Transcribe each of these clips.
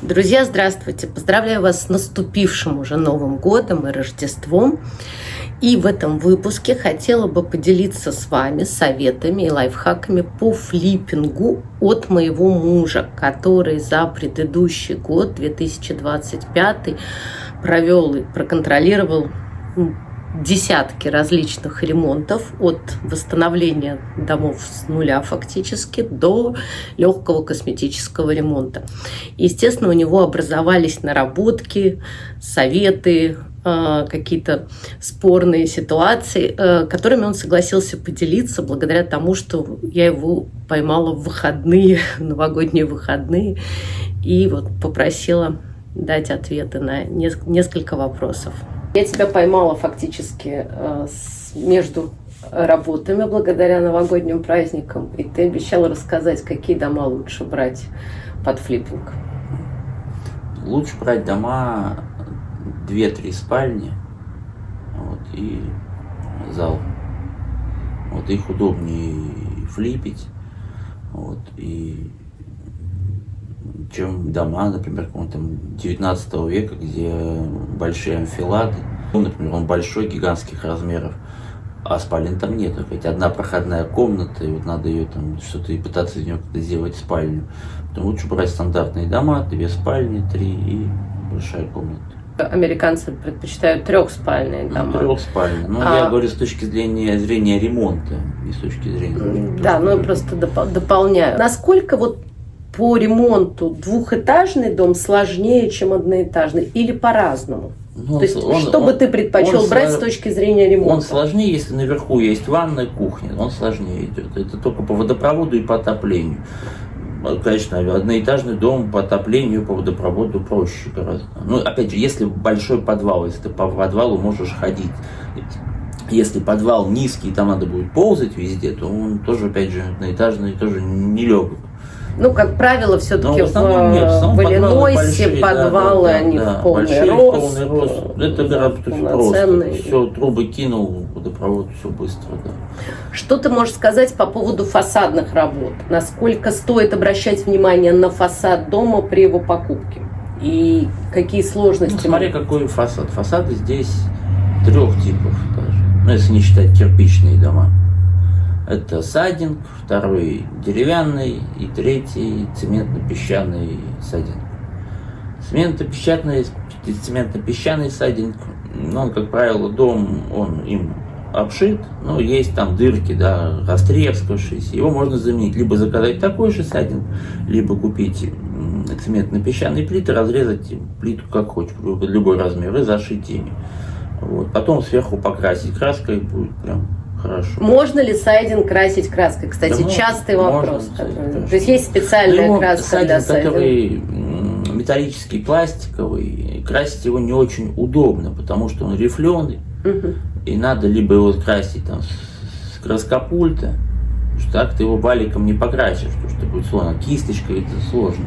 Друзья, здравствуйте! Поздравляю вас с наступившим уже Новым годом и Рождеством. И в этом выпуске хотела бы поделиться с вами советами и лайфхаками по флиппингу от моего мужа, который за предыдущий год, 2025, провел и проконтролировал десятки различных ремонтов, от восстановления домов с нуля фактически до легкого косметического ремонта. Естественно, у него образовались наработки, советы, какие-то спорные ситуации, которыми он согласился поделиться благодаря тому, что я его поймала в выходные, новогодние выходные, и вот попросила дать ответы на несколько вопросов. Я тебя поймала фактически между работами благодаря новогодним праздникам, и ты обещала рассказать, какие дома лучше брать под флиппинг. Лучше брать дома 2-3 спальни, и зал. Их удобнее флипить, и чем дома, например, какого-то 19 века, где большие анфилады. Например, он большой, гигантских размеров, а спален там нет. Хоть одна проходная комната, и надо ее там что-то и пытаться из нее как-то сделать спальню. Поэтому лучше брать стандартные дома, 2 спальни, 3 и большая комната. Американцы предпочитают 3-спальные дома. 3-спальные. Я говорю с точки зрения ремонта, не с точки зрения... Да, я просто дополняю. Насколько по ремонту двухэтажный дом сложнее, чем одноэтажный, или по-разному? То есть, что бы ты предпочел брать с точки зрения ремонта? Он сложнее, если наверху есть ванная, кухня, он сложнее идет. Это только по водопроводу и по отоплению. Конечно, одноэтажный дом по отоплению, по водопроводу проще гораздо. Опять же, если большой подвал, если ты по подвалу можешь ходить. Если подвал низкий, там надо будет ползать везде, то он тоже, опять же, одноэтажный, тоже нелегок. Как правило, все-таки в Иллинойсе подвалы, они в полный рост. Это гораздо просто. Все, трубы кинул, водопровод, все быстро, да. Что ты можешь сказать по поводу фасадных работ? Насколько стоит обращать внимание на фасад дома при его покупке? И какие сложности? Смотри, какой фасад. Фасады здесь 3 типов даже. Если не считать кирпичные дома. Это сайдинг, 2-й деревянный и 3-й цементно-песчаный сайдинг. Цементно-песчаный сайдинг, он, как правило, дом, он им обшит, но есть там дырки, растрескавшиеся. Его можно заменить, либо заказать такой же сайдинг, либо купить цементно-песчаные плиты, разрезать плиту как хочешь, любой размер, и зашить ими. Потом сверху покрасить краской, будет прям хорошо. Можно ли сайдинг красить краской? Кстати, частый вопрос. То есть специальная краска для сайдинга? Который металлический, пластиковый, красить его не очень удобно, потому что он рифленый, и надо либо его красить с краскопульта, потому что так ты его валиком не покрасишь, потому что будет сложно, кисточкой это сложно.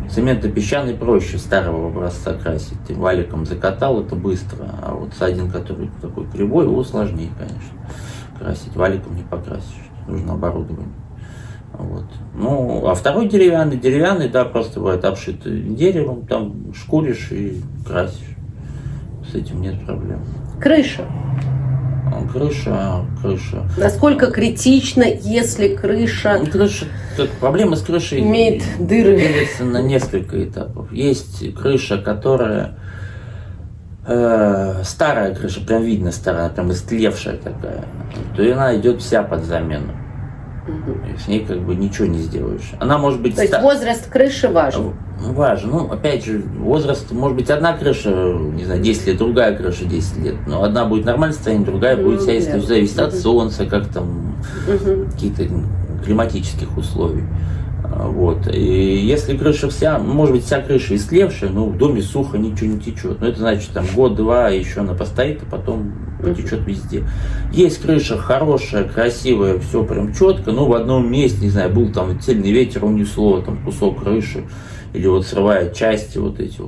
Цементно-песчаный проще старого образца красить. Ты валиком закатал, это быстро. А сайдинг, который такой кривой, его сложнее, конечно, красить. Валиком не покрасишь. Нужно оборудование. А 2-й деревянный, просто бывает обшит деревом, там шкуришь и красишь. С этим нет проблем. Крыша. Крыша. Насколько критично, если крыша... Проблема с крышей имеет дыры. Делится на несколько этапов. Есть крыша, которая старая крыша, прям видно старая, прям истлевшая такая, то она идет вся под замену. С ней ничего не сделаешь. Она может быть... То есть возраст крыши важен? Важен. Опять же, возраст, может быть, одна крыша, 10 лет, другая крыша 10 лет. Но одна будет нормальное состояние, другая будет вся, если зависит от солнца, каких-то климатических условий. И если крыша вся, может быть, вся крыша истлевшая, но в доме сухо, ничего не течет. Это значит, год-два еще она постоит, а потом потечет везде. Есть крыша хорошая, красивая, все прям четко, но в одном месте, был сильный ветер, унесло кусок крыши, или срывает части, эти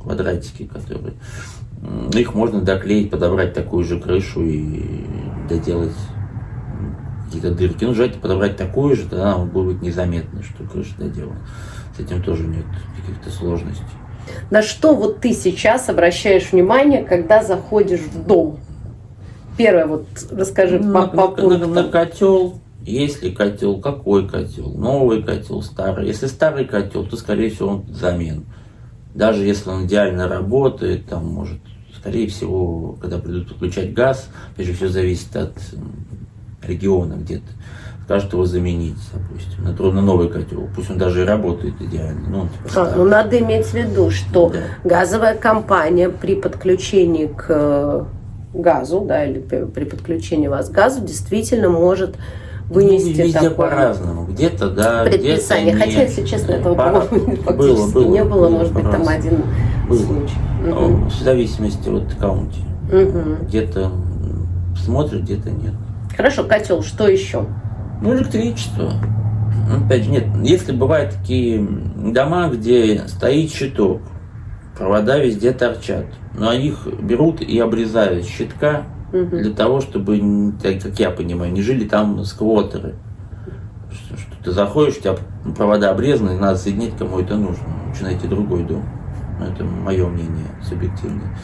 квадратики, которые... Их можно доклеить, подобрать такую же крышу и доделать какие-то дырки. Желательно подобрать такую же, тогда будет незаметно, что крыша доделана. С этим тоже нет каких-то сложностей. На что вот ты сейчас обращаешь внимание, когда заходишь в дом? Первое, вот расскажи по пунктам. На котел. Есть ли котел, какой котел, новый котел, старый. Если старый котел, то, скорее всего, он под замену. Даже если он идеально работает, там может, скорее всего, когда придут подключать газ, опять же, все зависит от региона где-то, скажут его заменить, допустим, на новый котел. Пусть он даже и работает идеально. Но ну, надо иметь в виду, что газовая компания при подключении к газу, да, или при подключении вас к газу действительно может вынести везде такое по-разному. Где-то да, предписание. где-то Хотя, нет. если честно, этого, по-моему, фактически не было. Может быть, там один случай. В зависимости от каунти. Где-то смотрят, где-то нет. Хорошо, котел, что еще? Ну, электричество. Опять же, нет. Если бывают такие дома, где стоит щиток, провода везде торчат, но их берут и обрезают с щитка для того, чтобы, как я понимаю, не жили там сквотеры. Что ты заходишь, у тебя провода обрезаны, и надо соединить, кому это нужно. Лучше найти другой дом. Это мое мнение субъективное.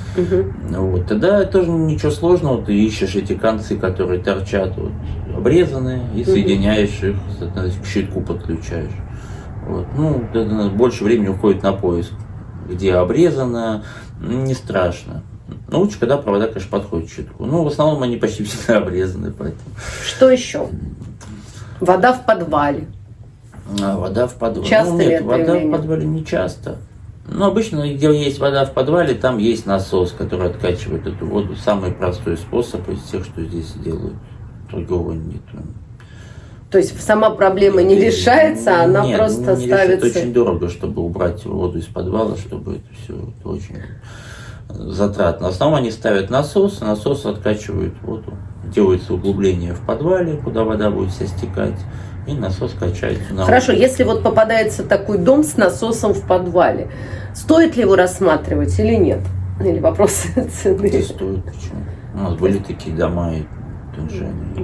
Вот. Тогда тоже ничего сложного, ты ищешь эти концы, которые торчат, вот, обрезанные, и соединяешь их, к щитку подключаешь. Вот. Ну, это больше времени уходит на поиск, где обрезано, не страшно. Но лучше, когда провода, конечно, подходят к щитку. Ну, в основном они почти всегда обрезаны, поэтому. Что еще? Вода в подвале. Вода в подвале. Часто ли нет, это вода явление? в подвале не часто. Но обычно, где есть вода в подвале, там есть насос, который откачивает эту воду. Самый простой способ из тех, что здесь делают. Другого нет. То есть сама проблема не решается, она нет, просто не ставится. Это очень дорого, чтобы убрать воду из подвала, чтобы это все это очень затратно. В основном они ставят насос откачивает воду. Делается углубление в подвале, куда вода будет вся стекать, и насос качается. Хорошо, если вот попадается такой дом с насосом в подвале, стоит ли его рассматривать или нет? Или вопросы цены? Не стоит, почему? У нас были такие дома, и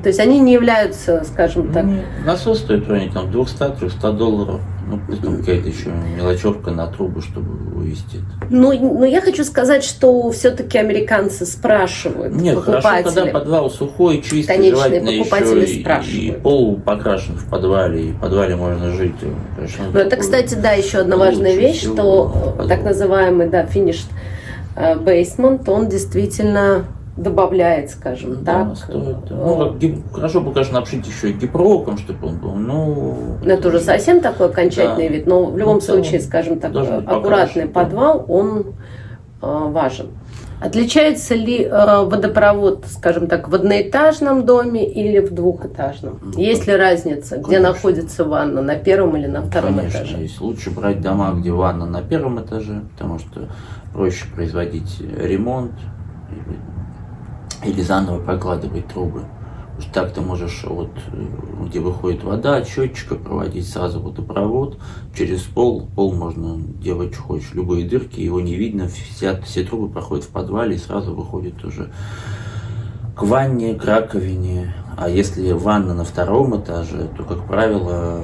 то есть они не являются, скажем так... Нет. Насос стоит в районе там, $200-300. Ну, потом какая-то еще мелочевка на трубу, чтобы вывести это. Но я хочу сказать, что все-таки американцы спрашивают. Нет, хорошо, когда подвал сухой, чистый, конечные желательно покупатели еще спрашивают. И пол покрашен в подвале, и в подвале можно жить. Конечно, но это, кстати, да, еще одна важная вещь, что так называемый, да, finished basement, он действительно добавляет, скажем так. Стоит. Ну, хорошо бы, конечно, обшить еще и гипроком, чтобы он был. Ну, это уже совсем такой окончательный вид, но в любом случае, скажем так, аккуратный подвал, он важен. Отличается ли водопровод, скажем так, в одноэтажном доме или в двухэтажном? Есть ли разница, где находится ванна, на первом или на втором конечно, этаже? Есть. Лучше брать дома, где ванна на первом этаже, потому что проще производить ремонт или заново прокладывать трубы. Потому что так ты можешь, вот, где выходит вода, от счетчика проводить сразу водопровод через пол. Пол можно делать, что хочешь, любые дырки, его не видно, все трубы проходят в подвале и сразу выходят уже к ванне, к раковине. А если ванна на втором этаже, то, как правило,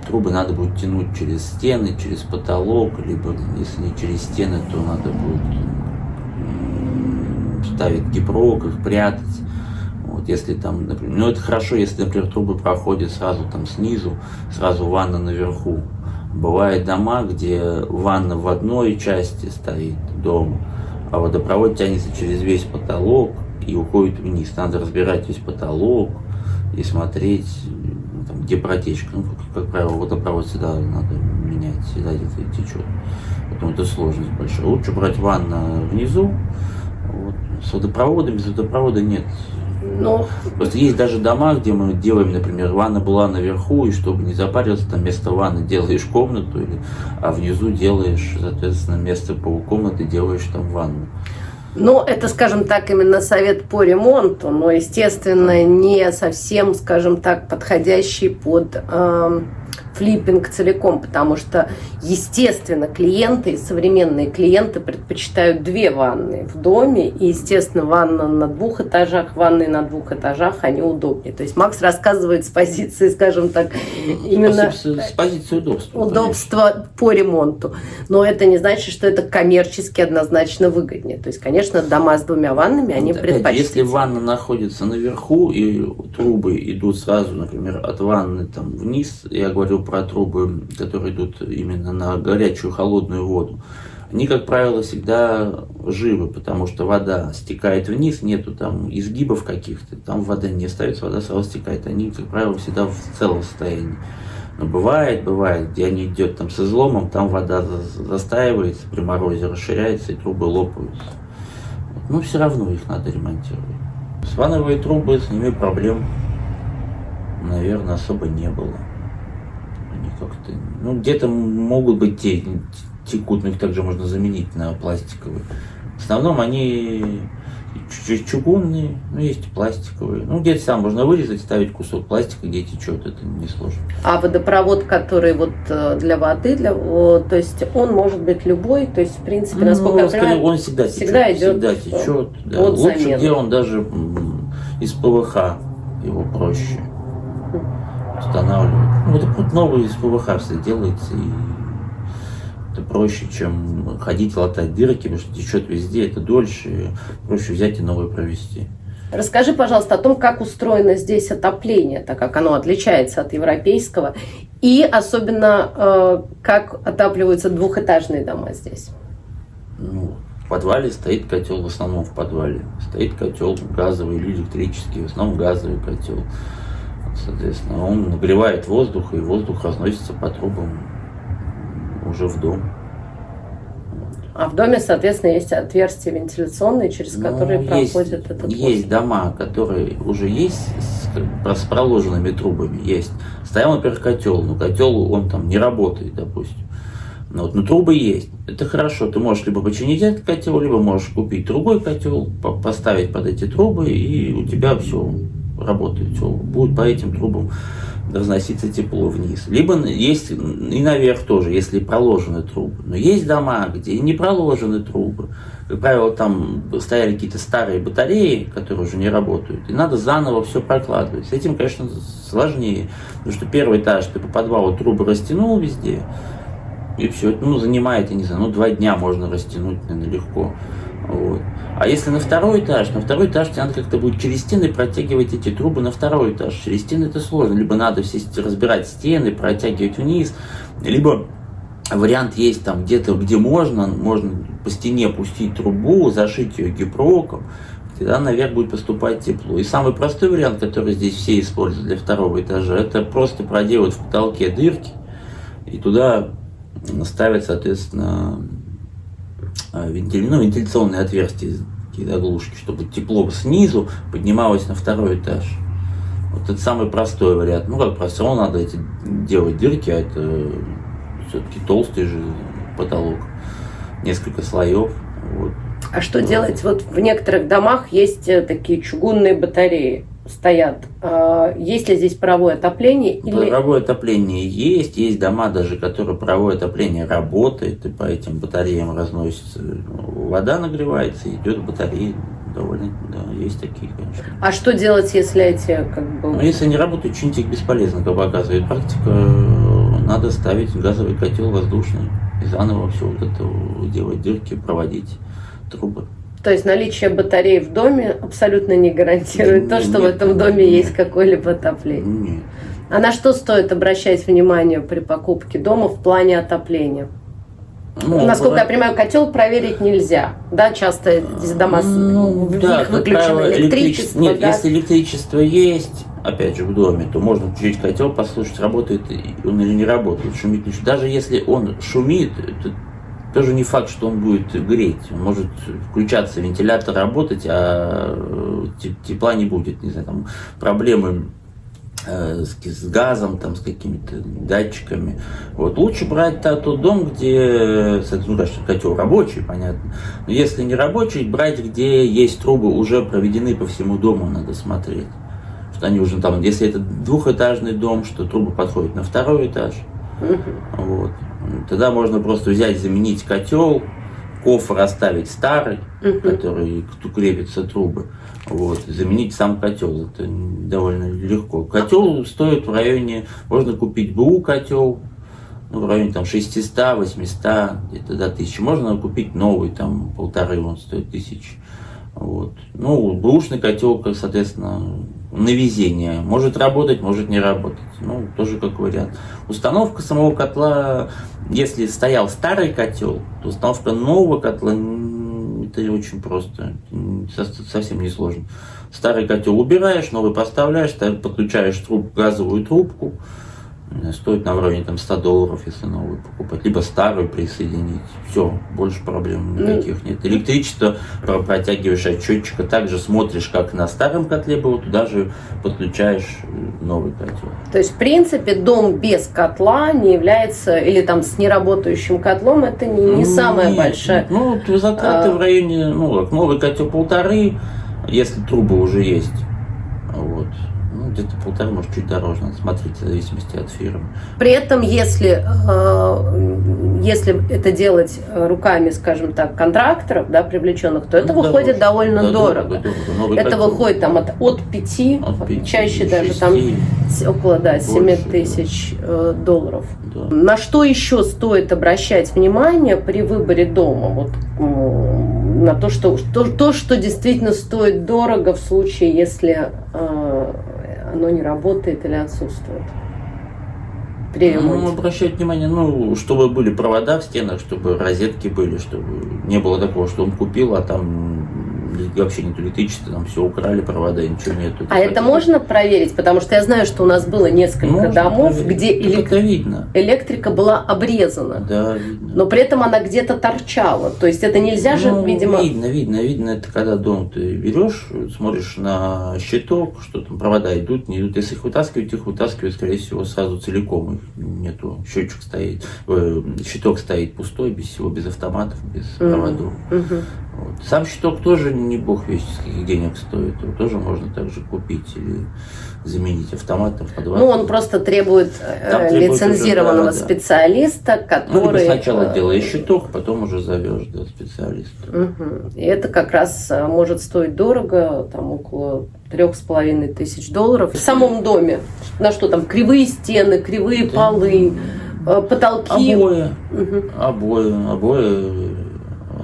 трубы надо будет тянуть через стены, через потолок, либо, если не через стены, то надо будет ставить гипрок, их прятать. Вот, если там, например, ну это хорошо, если, например, трубы проходят сразу там снизу, сразу ванна наверху. Бывают дома, где ванна в одной части стоит дома, а водопровод тянется через весь потолок и уходит вниз. Надо разбирать весь потолок и смотреть, там, где протечка. Ну, как правило, водопровод всегда надо менять, всегда где-то течет. Поэтому это сложность большая. Лучше брать ванну внизу. Вот. С водопроводом, без водопровода нет. Но... Просто есть даже дома, где мы делаем, например, ванна была наверху, и чтобы не запариться, там вместо ванны делаешь комнату, а внизу делаешь, соответственно, вместо полукомнаты делаешь там ванну. Ну, это, скажем так, именно совет по ремонту, но, естественно, не совсем, скажем так, подходящий под флиппинг целиком, потому что, естественно, клиенты, современные клиенты предпочитают 2 ванны в доме, и, естественно, ванна на 2 этажах, ванны на 2 этажах, они удобнее. То есть Макс рассказывает с позиции, скажем так, именно с позиции удобства. Удобства по ремонту. Но это не значит, что это коммерчески однозначно выгоднее. То есть, конечно, дома с 2 ваннами, они предпочтительны. Если ванна находится наверху, и трубы идут сразу, например, от ванны там вниз, я говорю про трубы, которые идут именно на горячую холодную воду, они, как правило, всегда живы, потому что вода стекает вниз, нету там изгибов каких-то, там вода не остается, вода сразу стекает. Они, как правило, всегда в целом состоянии. Но бывает, где они идет там с изломом, там вода застаивается, при морозе расширяется и трубы лопаются. Но все равно их надо ремонтировать. Ванновые трубы, с ними проблем, наверное, особо не было. Они как-то, ну, где-то могут быть текут, но их также можно заменить на пластиковые. В основном они чуть-чуть чугунные, но есть и пластиковые. Ну, где-то сам можно вырезать, ставить кусок пластика, где течет, это не сложно. А водопровод, который вот для воды, то есть он может быть любой, то есть, в принципе, насколько я понимаю, он всегда течет. Да. Лучше, замену. Где он даже из ПВХ, его проще устанавливать. Ну, вот новый из ПВХ все делается, и это проще, чем ходить латать дырки, потому что течет везде, это дольше, проще взять и новый провести. Расскажи, пожалуйста, о том, как устроено здесь отопление, так как оно отличается от европейского, и особенно, как отапливаются 2-этажные дома здесь. Ну, в подвале стоит котел, в основном в подвале. Стоит котел газовый или электрический, в основном газовый котел. Соответственно, он нагревает воздух, и воздух разносится по трубам уже в дом. А в доме, соответственно, есть отверстия вентиляционные, через которые проходит этот воздух. Есть дома, которые уже есть с проложенными трубами. Есть. Стоял, например, котел, но котел, он там не работает, допустим. Но трубы есть. Это хорошо. Ты можешь либо починить этот котел, либо можешь купить другой котел, поставить под эти трубы, и у тебя все работает. Все будет по этим трубам разноситься тепло вниз. Либо есть и наверх тоже, если проложены трубы. Но есть дома, где не проложены трубы. Как правило, там стояли какие-то старые батареи, которые уже не работают. И надо заново все прокладывать. С этим, конечно, сложнее. Потому что первый этаж ты по подвалу трубы растянул везде. И все, это занимает, я не знаю, 2 дня можно растянуть, наверное, легко. Вот. А если на второй этаж тебе надо как-то будет через стены протягивать эти трубы на второй этаж. Через стены это сложно. Либо надо все разбирать стены, протягивать вниз, либо вариант есть там где-то, где можно по стене пустить трубу, зашить ее гипроком, тогда наверх будет поступать тепло. И самый простой вариант, который здесь все используют для второго этажа, это просто проделать в потолке дырки, и туда ставят, соответственно, вентиляционные отверстия, какие-то оглушки, чтобы тепло снизу поднималось на второй этаж. Вот это самый простой вариант. Как просто все равно надо делать дырки, а это все-таки толстый же потолок, несколько слоев. Вот. А что делать? Вот в некоторых домах есть такие чугунные батареи, стоят. Есть ли здесь паровое отопление? Паровое отопление есть дома даже, которые паровое отопление работает, и по этим батареям разносится вода, нагревается, идет в батареи. Довольно, да, есть такие, конечно. А что делать, если эти если они работают, чинить их бесполезно, как показывает практика. Надо ставить газовый котел воздушный и заново все вот это делать, дырки, проводить трубы. То есть наличие батареи в доме абсолютно не гарантирует что в этом доме есть какое-либо отопление? Нет. А на что стоит обращать внимание при покупке дома в плане отопления? Насколько я понимаю, котел проверить нельзя. Да, часто здесь дома выключено электричество. Нет, если электричество есть, опять же, в доме, то можно включить котел, послушать, работает он или не работает, шумит. Даже если он шумит, это тоже не факт, что он будет греть. Он может включаться, вентилятор работать, а тепла не будет. Не знаю, там проблемы с газом, там, с какими-то датчиками. Вот. Лучше брать тот дом, где, котел рабочий, понятно. Но если не рабочий, брать, где есть трубы уже проведены по всему дому, надо смотреть. что они уже там, если это двухэтажный дом, что трубы подходят на второй этаж. Вот. Тогда можно просто взять, заменить котел, кофр оставить старый, который крепится трубы, вот, заменить сам котел. Это довольно легко. Котел стоит в районе, можно купить БУ котел, ну, в районе там 600, 800, где-то до 1000. Можно купить новый, там 1500, он стоит 1000. Вот. Ну, бэушный котел, соответственно, на везение. Может работать, может не работать. Ну, тоже как вариант. Установка самого котла, если стоял старый котел, то установка нового котла, это очень просто, совсем не сложно. Старый котел убираешь, новый поставляешь, подключаешь газовую трубку. Стоит на уровне там, $100, если новый покупать. Либо старую присоединить. Все, больше проблем никаких нет. Электричество протягиваешь от счетчика. Также смотришь, как на старом котле было, туда же подключаешь новый котел. То есть, в принципе, дом без котла не является, или там с неработающим котлом, это не самая большая. Ну, затраты в районе, новый котел 1500, если трубы уже есть. Вот. Где-то 1500, может, чуть дороже, надо смотреть, в зависимости от фирмы. При этом, если это делать руками, скажем так, контракторов, да, привлеченных, то это выходит довольно дорого. Это выходит там от 5, чаще 6, даже там около $7 тысяч. Да. На что еще стоит обращать внимание при выборе дома? Вот, на то, что действительно стоит дорого в случае, если оно не работает или отсутствует при ремонте. Обращать внимание, чтобы были провода в стенах, чтобы розетки были, чтобы не было такого, что он купил, а там вообще нет электричества, там все украли, провода, ничего нету. Это можно проверить? Потому что я знаю, что у нас было несколько домов, проверить, где электрика была обрезана. Да, видно. Но при этом она где-то торчала. То есть это нельзя же, видимо... Видно. Это когда дом ты берешь, смотришь на щиток, что там провода идут, не идут. Если их вытаскивают, скорее всего, сразу целиком. Их нету. Щиток стоит пустой, без всего, без автоматов, без проводов. Вот. Сам щиток тоже не бог весть, скольких денег стоит. Его тоже можно также купить или заменить автоматом по 20. Он просто требует лицензированного специалиста, который... Либо сначала делаешь щиток, потом уже зовешь специалиста. И это как раз может стоить дорого, там около $3500 в самом доме. На что там? Кривые стены, кривые полы, потолки. Обои.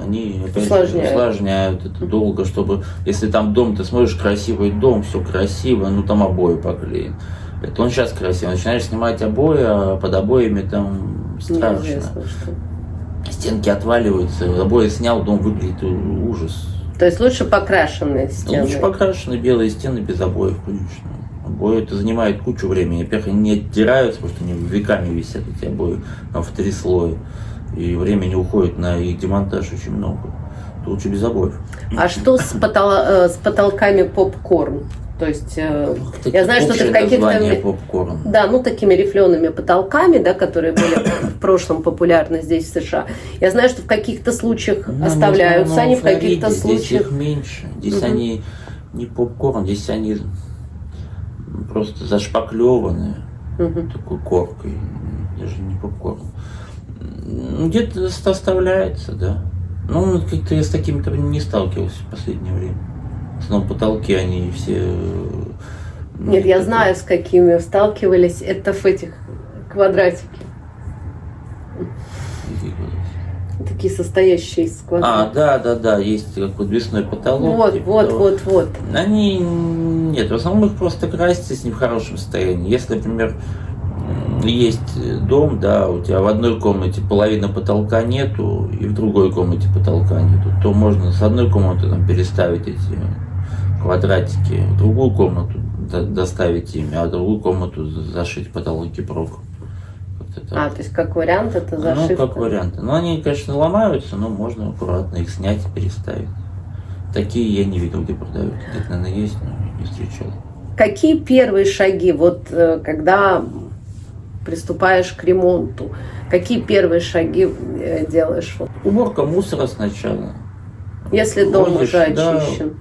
Они опять усложняют это долго, чтобы, если там дом, ты смотришь, красивый дом, все красиво, там обои поклеен. Это он сейчас красивый. Начинаешь снимать обои, а под обоями там страшно. Неизвестно, что. Стенки отваливаются, обои снял, дом выглядит ужас. То есть лучше покрашенные стены? Лучше покрашенные белые стены без обоев, конечно. Обои это занимает кучу времени. Во-первых, они не оттираются, потому что они веками висят, эти обои, там в 3 слоя. И времени уходит на их демонтаж очень много. Лучше без обоев. А что с потолками попкорн? То есть я знаю, что ты в каких-то... попкорн. Да, такими рифлеными потолками, да, которые были в прошлом популярны здесь, в США. Я знаю, что в каких-то случаях оставляются они, в каких-то случаях... Здесь их меньше. Здесь они не попкорн, здесь они просто зашпаклеваны такой коркой. Даже не попкорн. Где-то оставляется, да. Как-то я с такими-то не сталкивался в последнее время. В основном потолки, они все... Нет, я знаю, с какими сталкивались. Это в этих квадратики. Такие состоящие из квадратов. Да, есть как подвесной потолок. Вот. Они... Нет, в основном их просто красят, если не в хорошем состоянии. Если, например, есть дом, да, у тебя в одной комнате половина потолка нету, и в другой комнате потолка нету, то можно с одной комнаты переставить эти квадратики, в другую комнату доставить ими, а в другую комнату зашить потолок гипроком. То есть как вариант это зашивка? Как вариант. Они, конечно, ломаются, но можно аккуратно их снять и переставить. Такие я не видел, где продают. Где-то, наверное, есть, но не встречал. Какие первые шаги, когда приступаешь к ремонту? Какие первые шаги делаешь? Уборка мусора сначала. Если дом уже очищен.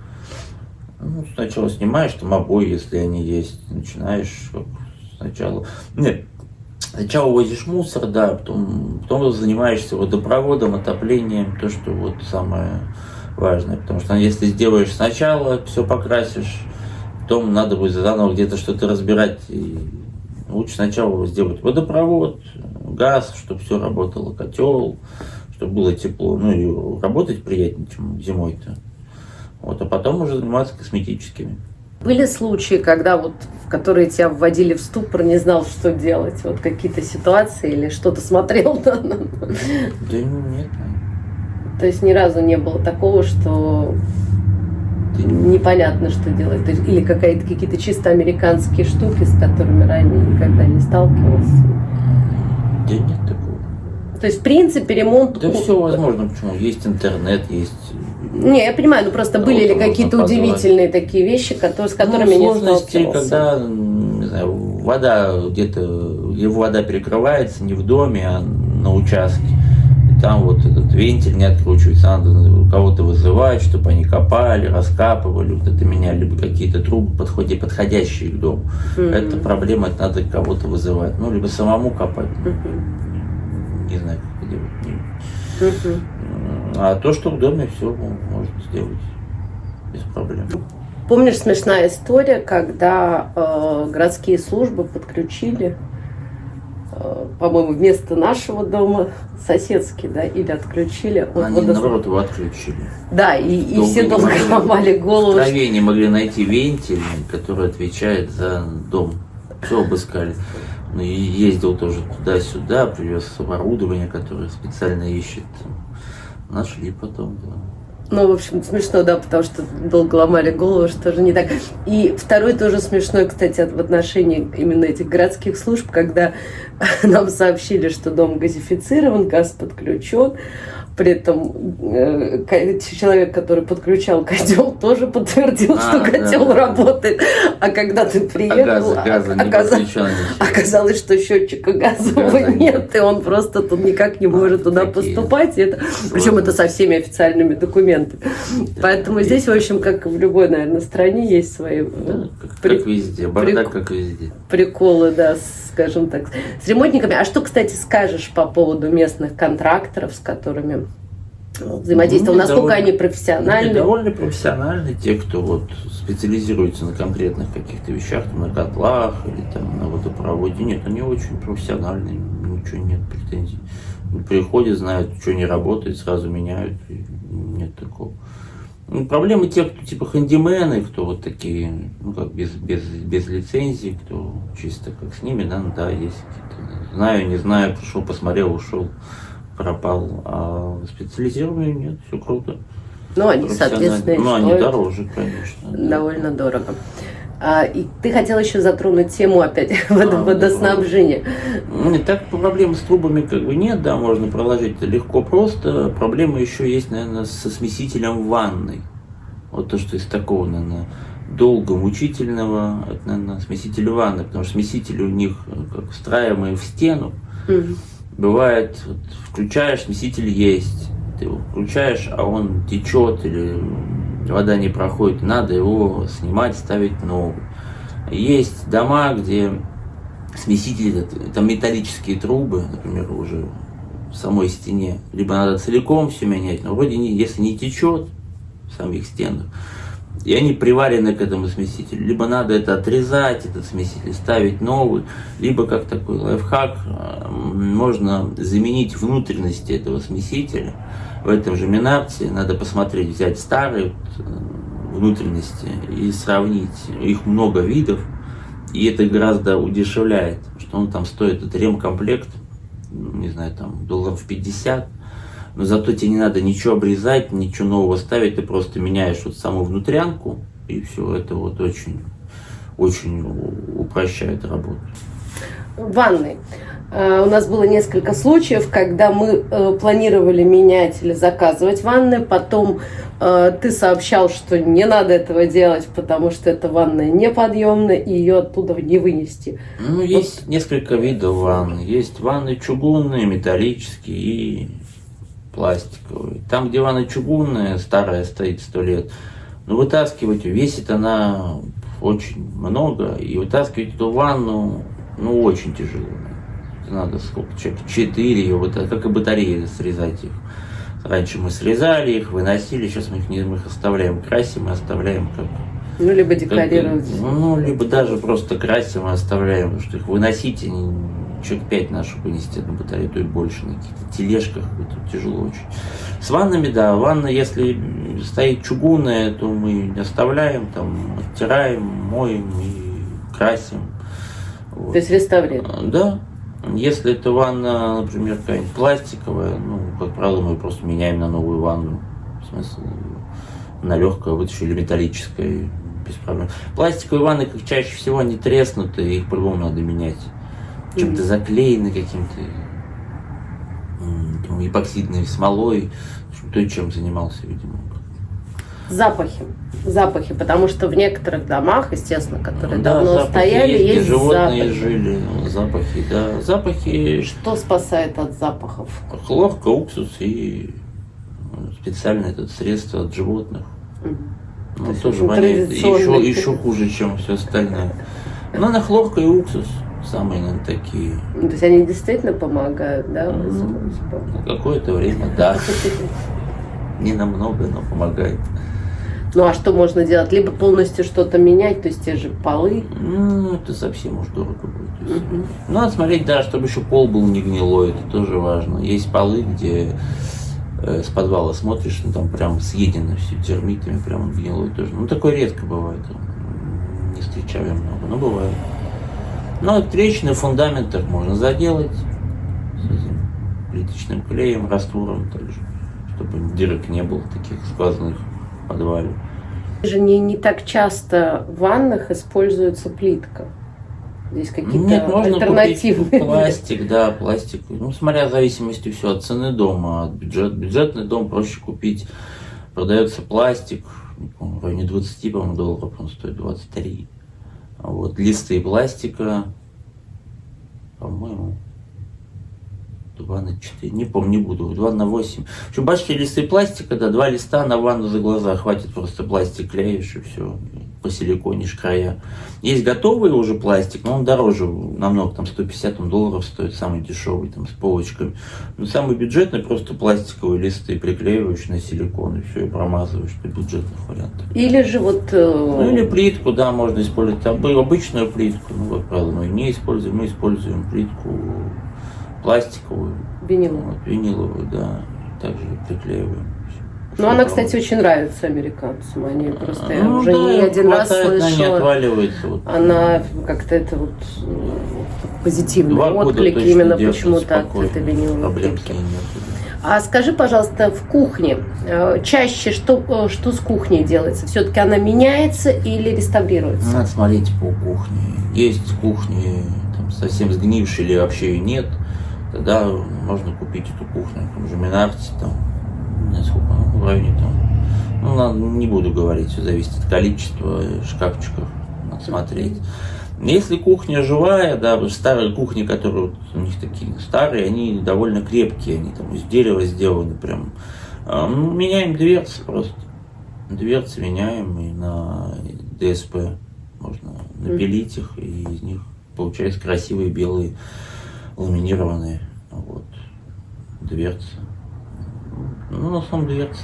Ну, сначала снимаешь там обои, если они есть, начинаешь как сначала. Нет, сначала возишь мусор, да, потом занимаешься водопроводом, отоплением, то, что вот самое важное. Потому что если сделаешь сначала, все покрасишь, потом надо будет заново где-то что-то разбирать. И лучше сначала сделать водопровод, газ, чтобы все работало, котел, чтобы было тепло. Ну и работать приятнее, чем зимой-то. Вот, а потом уже заниматься косметическими. Были случаи, когда вот, в которые тебя вводили в ступор, не знал, что делать? Вот какие-то ситуации или что-то смотрел? Да нет. То есть ни разу не было такого, что непонятно, что делать? То есть, или какие-то чисто американские штуки, с которыми ранее никогда не сталкивался? Да нет такого. То есть, в принципе, ремонт... Да все возможно, почему? Есть интернет, есть... Не, я понимаю, но просто были ли какие-то удивительные такие вещи, с которыми не сложности, сталкивался? когда, не знаю, вода где-то, его вода перекрывается не в доме, а на участке. И там вот этот вентиль не откручивается, надо кого-то вызывать, чтобы они копали, раскапывали, вот это меняли бы какие-то трубы, подходящие к дому. Это проблема, это надо кого-то вызывать. Ну, либо самому копать. Не знаю, как это делать. А то, что в доме, все можно сделать без проблем. Помнишь, смешная история, когда городские службы подключили, по-моему, вместо нашего дома соседский, да, или отключили от Они, наоборот, его отключили. Да, и все долго ломали голову. В траве не могли найти вентиль, который отвечает за дом. Все обыскали. Ну, и ездил тоже туда-сюда, привез оборудование, которое специально ищет. Нашли потом, да. Ну, в общем, смешно, да, потому что долго ломали голову, что же не так. И второй тоже смешной, кстати, в отношении именно этих городских служб, когда нам сообщили, что дом газифицирован, газ подключен, при этом человек, который подключал котел, тоже подтвердил, что котел работает. А когда ты приехал, оказалось, что счетчика газового нет, и он просто тут никак не может туда поступать. Причем это со всеми официальными документами. Поэтому здесь, в общем, как в любой, наверное, стране, есть свои... Как везде, бардак как везде. Приколы, да, скажем так, с ремонтниками. А что, кстати, скажешь по поводу местных контракторов, с которыми взаимодействовал? Насколько они профессиональны? Довольно профессиональны. Те, кто вот специализируется на конкретных каких-то вещах, там, на котлах или там, на водопроводе. Нет, они очень профессиональные, ничего нет претензий. Приходят, знают, что не работает, сразу меняют. Нет такого. Проблемы тех, кто типа хендимены, кто вот такие, ну как без лицензии, кто чисто как с ними, да, есть какие-то. Знаю, не знаю, пришел, посмотрел, ушел, пропал. А специализированные нет, все круто. Ну, они, соответственно, ну, они дороже, конечно. Довольно дорого. И ты хотел еще затронуть тему опять водоснабжения. Ну, не так проблем с трубами как бы нет, да, можно проложить легко, просто. Проблема еще есть, наверное, со смесителем в ванной. Вот то, что из такого, наверное, долго мучительного, это, наверное, смеситель ванны, потому что смесители у них как встраиваемые в стену. Бывает, вот, включаешь, смеситель есть, ты его включаешь, а он течет или вода не проходит, надо его снимать, ставить новый. Есть дома, где смеситель, это металлические трубы, например, уже в самой стене, либо надо целиком все менять, но вроде если не течет в самих стенах, и они приварены к этому смесителю, либо надо это отрезать, этот смеситель, ставить новый, либо как такой лайфхак, можно заменить внутренности этого смесителя. В этом же Минарте надо посмотреть, взять старые внутренности и сравнить. Их много видов, и это гораздо удешевляет, что он там стоит, этот ремкомплект, не знаю, там $50, но зато тебе не надо ничего обрезать, ничего нового ставить, ты просто меняешь вот саму внутрянку, и все, это вот очень, очень упрощает работу. Ванны. У нас было несколько случаев, когда мы планировали менять или заказывать ванны, потом ты сообщал, что не надо этого делать, потому что эта ванная неподъемная и ее оттуда не вынести. Ну, есть несколько видов ванн. Есть ванны чугунные, металлические и пластиковые. Там, где ванна чугунная, старая, стоит 100 лет, Но вытаскивать ее, весит она очень много, и вытаскивать эту ванну, ну, очень тяжело. Надо сколько, 4, вот, как и батареи срезать их. Раньше мы срезали их, выносили, сейчас мы их оставляем, красим и оставляем как... Ну, либо декорировать. Ну, либо даже просто красим и оставляем, потому что их выносить, человек 5 наших вынести одну батарею, то и больше на каких-то тележках, это тяжело очень. С ваннами, да, ванна, если стоит чугунная, то мы оставляем, там, оттираем, моем и красим. Вот. То есть реставрируем? Да. Если это ванна, например, какая-нибудь пластиковая, ну, как правило, мы просто меняем на новую ванну. В смысле, на легкое вытащили, или металлическое, без проблем. Пластиковые ванны, как чаще всего, они треснуты, их по-любому надо менять. Чем-то заклеены каким-то эпоксидной смолой. Кто и чем занимался, видимо. Запахи, потому что в некоторых домах, естественно, которые да, давно стояли, есть животные запахи. жили, запахи, да. Запахи. Что спасает от запахов? Хлорка, уксус и специальное это средство от животных. Ну, то тоже воняет. Еще хуже, чем все остальное. Но на хлорка и уксус самые, наверное, такие. То есть они действительно помогают, да? На какое-то время, да. Не намного, но помогает. Ну а что можно делать? Либо полностью что-то менять, то есть те же полы. Ну, это совсем уж дорого будет. Ну, надо смотреть, да, чтобы еще пол был не гнилой, это тоже важно. Есть полы, где с подвала смотришь, ну там прям съедено все термитами, прям гнилой тоже. Ну, такое редко бывает. Не встречаю много, но бывает. Ну, трещины в фундаментах можно заделать с этим плиточным клеем, раствором также, чтобы дырок не было таких сквозных в подвале. Же не так часто в ваннах используется плитка. Здесь какие-то Нет, можно альтернативные. купить пластик, да, пластик. Ну, смотря в зависимости все от цены дома, от бюджета. Бюджетный дом проще купить. Продается пластик, не помню, в районе 20, по-моему, долларов, он стоит 23. Вот, листы пластика, по-моему, 2 на 4, не помню, не буду, 2 на 8. В общем, большие листы пластика, да, 2 листа на ванну за глаза, хватит просто пластик клеишь и все, посиликонишь края. Есть готовый уже пластик, но он дороже намного, там 150 долларов стоит, самый дешевый, там с полочками. Но самый бюджетный просто пластиковые листы приклеиваешь на силикон и все, и промазываешь, это бюджетных вариантов. Или же вот... Ну или плитку, да, можно использовать, обычную плитку, ну, как правило, мы не используем, мы используем плитку пластиковую. Виниловую. Вот, виниловую, да, также приклеиваем. Ну, она, кстати, очень нравится американцам. Они просто, я ну, уже да, не один раз она не слышала. отваливается. Вот. Она как-то это вот позитивный 2 года отклик точно именно держится почему-то от спокойно, этой виниловой проблем плитки. с ней нет. А скажи, пожалуйста, в кухне чаще что с кухней делается? Все-таки она меняется или реставрируется? Надо смотреть по кухне. Есть кухни там, совсем сгнившие или вообще ее нет. Тогда можно купить эту кухню, там же Минарте, там, не знаю сколько, в районе там. Ну, не буду говорить, все зависит от количества шкафчиков, надо смотреть. Если кухня живая, да, старые кухни, которые вот, у них такие старые, они довольно крепкие, они там из дерева сделаны прям. Меняем дверцы просто. Дверцы меняем, и на ДСП можно напилить их, и из них получаются красивые белые ламинированные вот, дверцы. Ну, на самом дверцы,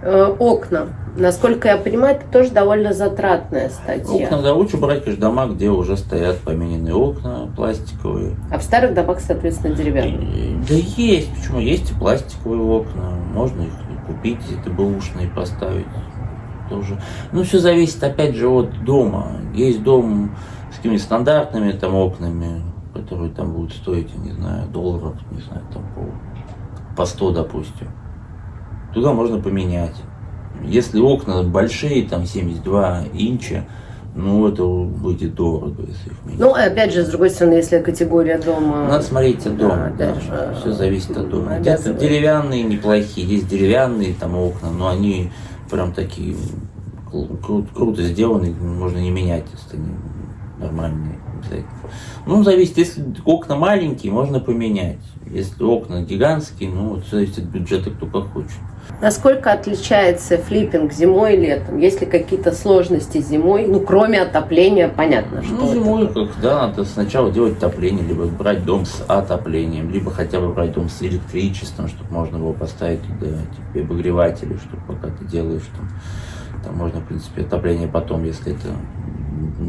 да. Окна. Насколько я понимаю, это тоже довольно затратная статья. Окна, да, лучше брать, конечно, дома, где уже стоят помененные окна пластиковые. А в старых домах, соответственно, деревянные. Да есть, почему? Есть и пластиковые окна, можно их купить, это бэушные поставить тоже. Ну, все зависит, опять же, от дома. Есть дом с какими-то стандартными там окнами, которые там будут стоить, я не знаю, долларов, не знаю, там по 100, допустим. Туда можно поменять. Если окна большие, там 72 инча, ну это будет дорого, если их менять. Ну, опять же, с другой стороны, если категория дома... Надо смотреть от дома, да, да, все зависит от дома. Где-то деревянные неплохие, есть деревянные там окна, но они прям такие круто сделаны, можно не менять, если они нормальные. Ну, зависит, если окна маленькие, можно поменять. Если окна гигантские, ну, это зависит от бюджета, кто как хочет. Насколько отличается флиппинг зимой и летом? Есть ли какие-то сложности зимой? Ну, кроме отопления, понятно, что Ну, зимой, как, да, надо сначала делать отопление, либо брать дом с отоплением, либо хотя бы брать дом с электричеством, чтобы можно было поставить туда типа, обогреватели, чтобы пока ты делаешь там можно, в принципе, отопление потом, если это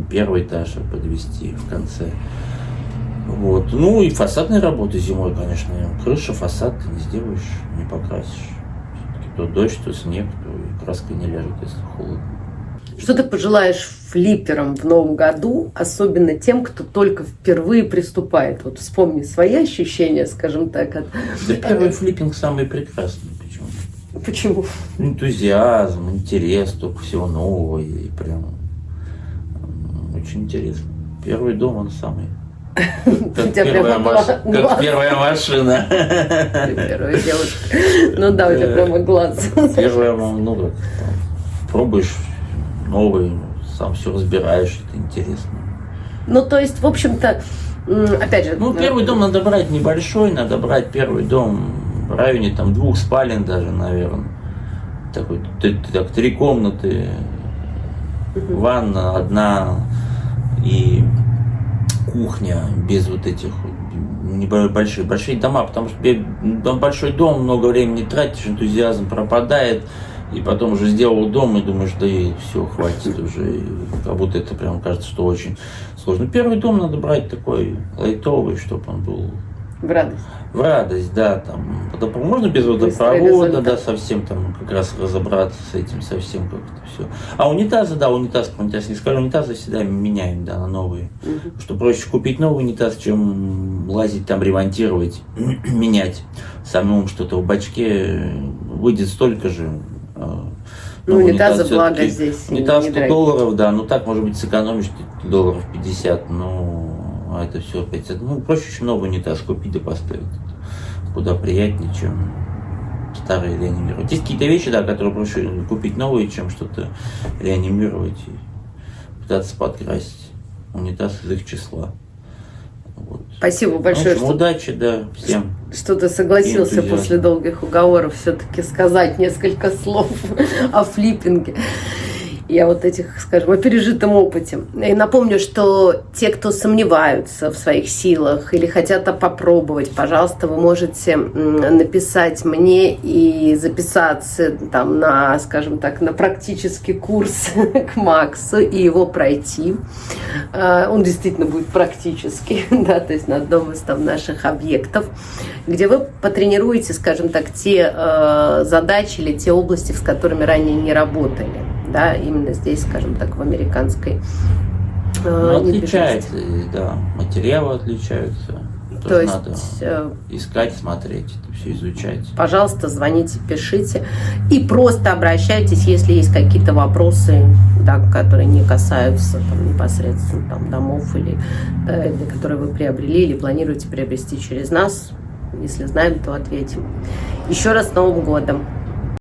первый этаж, подвести в конце. Вот. Ну и фасадные работы зимой, конечно. Крыша, фасад ты не сделаешь, не покрасишь. Все-таки то дождь, то снег, то и краска не ляжет, если холодно. Что ты пожелаешь флипперам в новом году, особенно тем, кто только впервые приступает? Вот вспомни свои ощущения, скажем так. Да первый флиппинг самый прекрасный. Почему? Почему? Энтузиазм, интерес, только всего нового. И прям очень интересно. Первый дом, он самый. Как первая машина. Первая девушка. Ну да, у тебя прямо глаз. Первая, ну как, пробуешь новый, сам все разбираешь, это интересно. Ну, то есть, в общем-то, опять же... Ну, первый дом надо брать небольшой, надо брать первый дом в районе там 2 спален даже, наверное. Такой, так, 3 комнаты, ванна одна и кухня без вот этих большие дома, потому что большой дом, много времени тратишь, энтузиазм пропадает, и потом уже сделал дом и думаешь, да и все, хватит уже, и как будто это прям кажется, что очень сложно. Первый дом надо брать такой лайтовый, чтобы он был в радость. В радость, да, там. Можно без водопровода, да, совсем там как раз разобраться с этим, совсем как-то все. А унитазы, да, унитаз не скажу, унитазы всегда меняем, да, на новые. Что проще купить новый унитаз, чем лазить там, ремонтировать, менять. Самому что-то в бачке выйдет столько же. Ну, унитазы, благо, здесь унитаз $100, да, ну так, может быть, сэкономишь $50, но это все опять. Ну, проще, чем новый унитаз купить да поставить. Куда приятнее, чем старые реанимировать. Есть какие-то вещи, да, которые проще купить новые, чем что-то реанимировать и пытаться подкрасить. Унитаз из их числа. Вот. Спасибо большое, что удачи, да, всем. Что ты согласился после долгих уговоров все-таки сказать несколько слов о флиппинге и о вот этих, скажем, о пережитом опыте. И напомню, что те, кто сомневаются в своих силах или хотят попробовать, пожалуйста, вы можете написать мне и записаться там на, скажем так, на практический курс к Максу и его пройти. Он действительно будет практический, да, то есть на одном из там наших объектов, где вы потренируете, скажем так, те задачи или те области, с которыми ранее не работали. Да, именно здесь, скажем так, в американской отличается, да, материалы отличаются. То есть надо искать, смотреть, это все изучать. Пожалуйста, звоните, пишите и просто обращайтесь, если есть какие-то вопросы, да, которые не касаются там, непосредственно там, домов или которые вы приобрели или планируете приобрести через нас. Если знаем, то ответим. Еще раз с Новым годом!